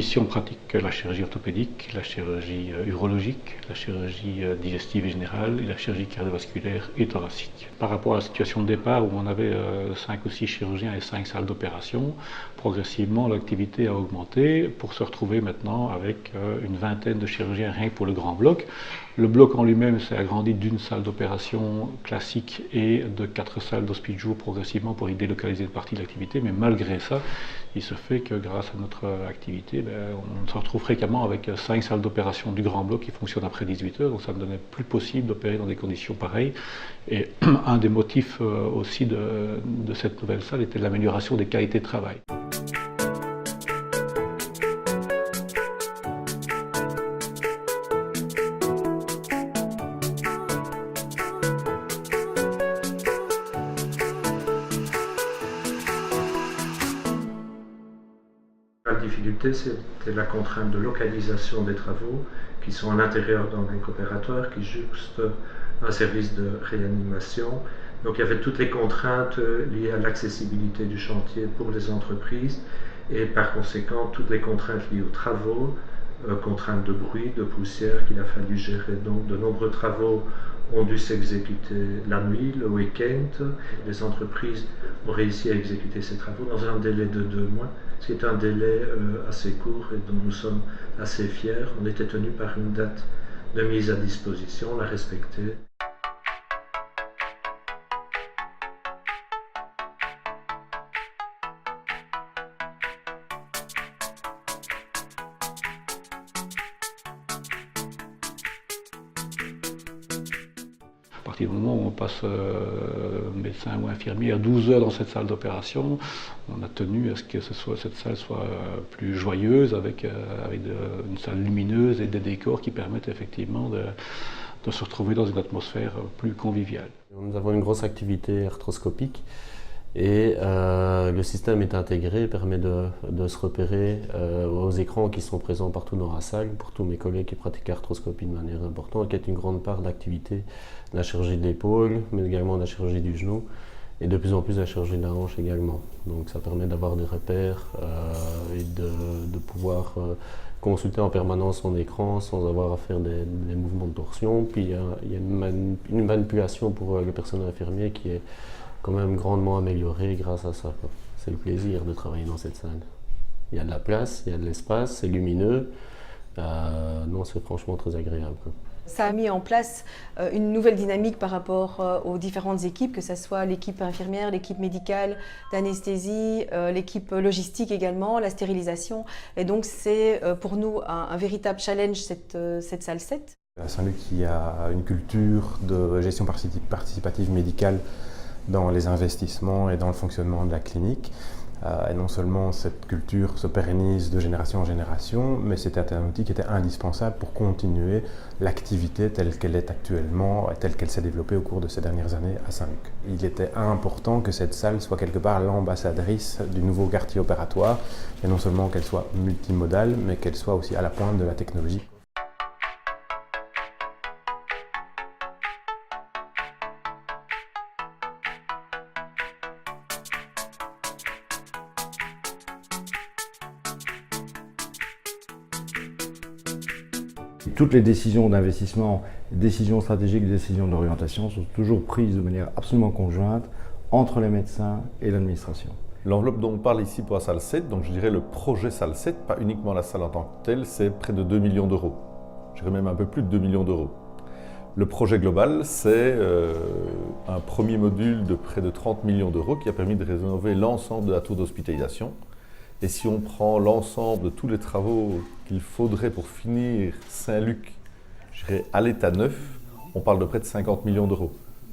Ici, on pratique la chirurgie orthopédique, la chirurgie urologique, la chirurgie digestive et générale et la chirurgie cardiovasculaire et thoracique. Par rapport à la situation de départ où on avait 5 ou 6 chirurgiens et 5 salles d'opération, progressivement l'activité a augmenté pour se retrouver maintenant avec une vingtaine de chirurgiens rien que pour le grand bloc. Le bloc en lui-même s'est agrandi d'une salle d'opération classique et de 4 salles d'hospice jour progressivement pour y délocaliser une partie de l'activité, mais malgré ça, il se fait que grâce à notre activité, on se retrouve fréquemment avec 5 salles d'opération du grand bloc qui fonctionnent après 18 heures, donc ça ne devenait plus possible d'opérer dans des conditions pareilles. Et un des motifs aussi de cette nouvelle salle était l'amélioration des qualités de travail. La difficulté, c'était la contrainte de localisation des travaux qui sont à l'intérieur d'un bloc opératoire qui jouxte un service de réanimation. Donc il y avait toutes les contraintes liées à l'accessibilité du chantier pour les entreprises et par conséquent toutes les contraintes liées aux travaux, contraintes de bruit, de poussière qu'il a fallu gérer. Donc de nombreux travaux ont dû s'exécuter la nuit, le week-end. Les entreprises ont réussi à exécuter ces travaux dans un délai de 2 mois, ce qui est un délai assez court et dont nous sommes assez fiers. On était tenu par une date de mise à disposition, on l'a respectée. À partir du moment où on passe médecin ou infirmier à 12 heures dans cette salle d'opération, on a tenu à ce que cette salle soit plus joyeuse, avec une salle lumineuse et des décors qui permettent effectivement de se retrouver dans une atmosphère plus conviviale. Nous avons une grosse activité arthroscopique et le système est intégré, permet de se repérer aux écrans qui sont présents partout dans la salle, pour tous mes collègues qui pratiquent l'arthroscopie de manière importante, qui est une grande part d'activité de la chirurgie de l'épaule, mais également de la chirurgie du genou et de plus en plus de la chirurgie de la hanche également. Donc ça permet d'avoir des repères et de pouvoir consulter en permanence son écran sans avoir à faire des mouvements de torsion. Puis il y a une manipulation pour le personnel infirmier qui est quand même grandement amélioré grâce à ça. C'est le plaisir de travailler dans cette salle. Il y a de la place, il y a de l'espace, c'est lumineux. Non, c'est franchement très agréable. Ça a mis en place une nouvelle dynamique par rapport aux différentes équipes, que ce soit l'équipe infirmière, l'équipe médicale, d'anesthésie, l'équipe logistique également, la stérilisation. Et donc c'est pour nous un véritable challenge cette salle 7. À Saint-Luc, il y a une culture de gestion participative médicale dans les investissements et dans le fonctionnement de la clinique. Et non seulement cette culture se pérennise de génération en génération, mais c'était un outil qui était indispensable pour continuer l'activité telle qu'elle est actuellement et telle qu'elle s'est développée au cours de ces dernières années à Saint-Luc. Il était important que cette salle soit quelque part l'ambassadrice du nouveau quartier opératoire, et non seulement qu'elle soit multimodale, mais qu'elle soit aussi à la pointe de la technologie. Toutes les décisions d'investissement, décisions stratégiques, décisions d'orientation sont toujours prises de manière absolument conjointe entre les médecins et l'administration. L'enveloppe dont on parle ici pour la salle 7, donc je dirais le projet salle 7, pas uniquement la salle en tant que telle, c'est près de 2 millions d'euros. Je dirais même un peu plus de 2 millions d'euros. Le projet global, c'est un premier module de près de 30 millions d'euros qui a permis de rénover l'ensemble de la tour d'hospitalisation. Et si on prend l'ensemble de tous les travaux qu'il faudrait pour finir Saint-Luc, je dirais à l'état neuf, on parle de près de 50 millions d'euros.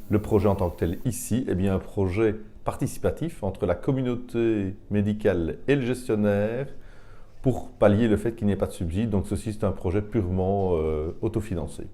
Le projet en tant que tel ici est bien un projet participatif entre la communauté médicale et le gestionnaire pour pallier le fait qu'il n'y ait pas de subside. Donc ceci, c'est un projet purement autofinancé.